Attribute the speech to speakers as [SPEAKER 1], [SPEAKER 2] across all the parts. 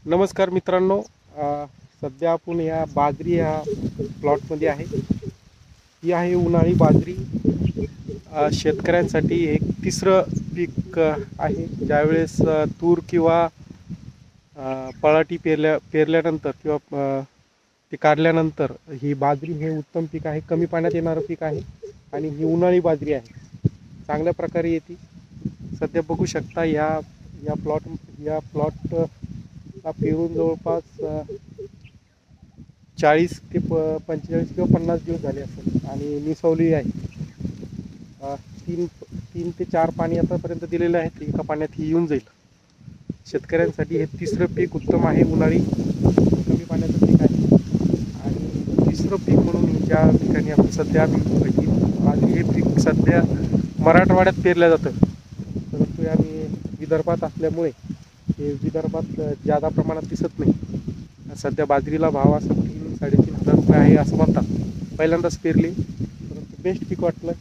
[SPEAKER 1] नमस्कार मित्रांनो, सध्या आपण या बाजरी या प्लॉटमध्ये आहे. ही आहे उन्हाळी बाजरी. शेतकऱ्यांसाठी एक तिसरं पीक आहे. ज्यावेळेस तूर किंवा पराठी पेरल्यानंतर किंवा ते काढल्यानंतर ही बाजरी हे उत्तम पीक आहे. कमी पाण्यात येणारं पीक आहे आणि ही उन्हाळी बाजरी आहे. चांगल्या प्रकारे येते. सध्या बघू शकता या प्लॉट पेरून जवळपास 40 ते 45 किंवा 50 दिवस झाले असेल आणि निसवली आहे. 3 ते 4 पाणी आतापर्यंत दिलेलं आहे. एका पाण्यात ही येऊन जाईल. शेतकऱ्यांसाठी हे तिसरं पीक उत्तम आहे. उन्हाळी कमी पाण्याचं पीक आहे आणि तिसरं पीक म्हणून ज्या ठिकाणी आपण सध्या बाजरी हे पीक सध्या मराठवाड्यात पेरलं जातं, परंतु आम्ही विदर्भात असल्यामुळे हे विदर्भात जादा प्रमाणात दिसत नाही. सध्या बाजरीला भाव असा 3-3.5 रुपये आहे असं म्हणतात. पहिल्यांदाच पेरली, परंतु बेस्ट पीक वाटलं.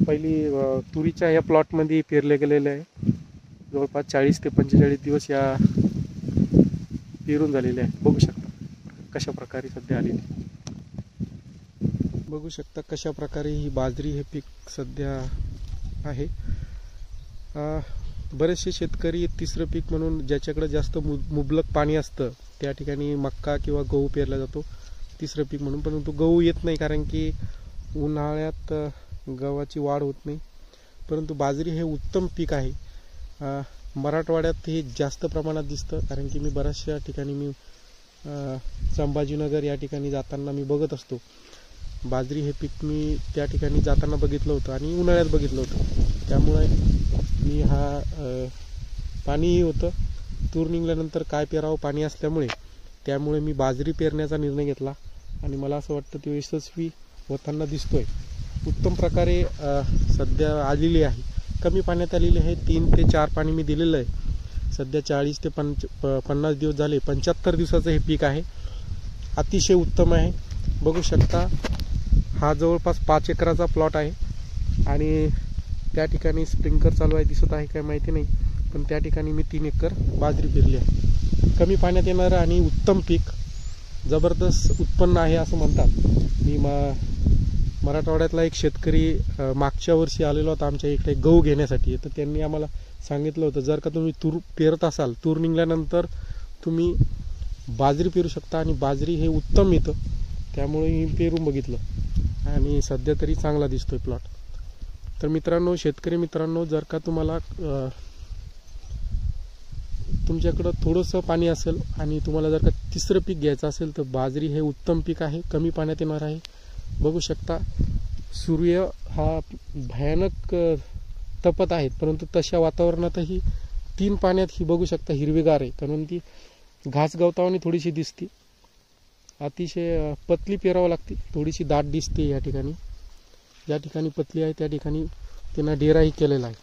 [SPEAKER 1] पहिली तुरीच्या या प्लॉटमध्ये पेरले गेलेले आहे. जवळपास 40 ते 45 दिवस या पेरून झालेले आहे. बघू शकता कशा प्रकारे सध्या आलेली. बघू शकता कशा प्रकारे ही बाजरी हे पीक सध्या आहे. बरेचसे शेतकरी तिसरं पीक म्हणून ज्याच्याकडे जास्त मुबलक पाणी असतं त्या ठिकाणी मक्का किंवा गहू पेरला जातो तिसरं पीक म्हणून. परंतु गहू येत नाही, कारण की उन्हाळ्यात गव्हाची वाढ होत नाही. परंतु बाजरी हे उत्तम पीक आहे. मराठवाड्यात हे जास्त प्रमाणात दिसतं, कारण की मी बऱ्याचशा ठिकाणी संभाजीनगर या ठिकाणी जाताना मी बघत असतो. बाजरी हे पीक मी त्या ठिकाणी जाताना बघितलं होतं आणि उन्हाळ्यात बघितलं होतं. त्यामुळे मी पाणीही होतं. तूर निघल्यानंतर काय पेरावं पाणी असल्यामुळे, त्यामुळे मी बाजरी पेरण्याचा निर्णय घेतला आणि मला असं वाटतं ते यशस्वी होताना दिसतोय. उत्तम प्रकारे सध्या आलेली आहे. कमी पाण्यात आलेली आहे. 3 ते 4 पाणी मी दिलेलं आहे. सध्या 40 ते 50 दिवस झाले. 75 दिवसाचं हे पीक आहे. अतिशय उत्तम आहे. बघू शकता हा जवळपास 5 एकराचा प्लॉट आहे आणि त्या ठिकाणी स्प्रिंकलर चालू आहे, दिसत आहे काय माहिती नाही, पण त्या ठिकाणी मी 3 एकर बाजरी पेरली आहे. कमी पाण्यात येणारं आणि उत्तम पीक, जबरदस्त उत्पन्न आहे असं म्हणतात. मी मराठवाड्यातला एक शेतकरी मागच्या वर्षी आलेला होता आमच्या इकडे गहू घेण्यासाठी. तर त्यांनी आम्हाला सांगितलं होतं, जर का तुम्ही तूर पेरत असाल, तूर निघल्यानंतर तुम्ही बाजरी पेरू शकता आणि बाजरी हे उत्तम येतं. त्यामुळे मी पेरून बघितलं आणि सध्या तरी चांगला दिसतोय प्लॉट. तर मित्रांनो, शेतकरी मित्रांनो, जर का तुम्हाला तुमच्याकडं थोडंसं पाणी असेल आणि तुम्हाला जर का तिसरं पीक घ्यायचं असेल तर बाजरी हे उत्तम पीक आहे. कमी पाण्यात येणार आहे. बघू शकता सूर्य हा भयानक तपत आहे, परंतु तशा वातावरणातही 3 पाण्यात ही बघू शकता हिरवीगार आहे. कारण ती घास गवतावानी थोडीशी दिसते. अतिशय पतली पेरावं लागते, थोडीशी दाट दिसते. या ठिकाणी ज्या ठिकाणी पतली आहे त्या ठिकाणी त्यांना डेराही केलेला आहे.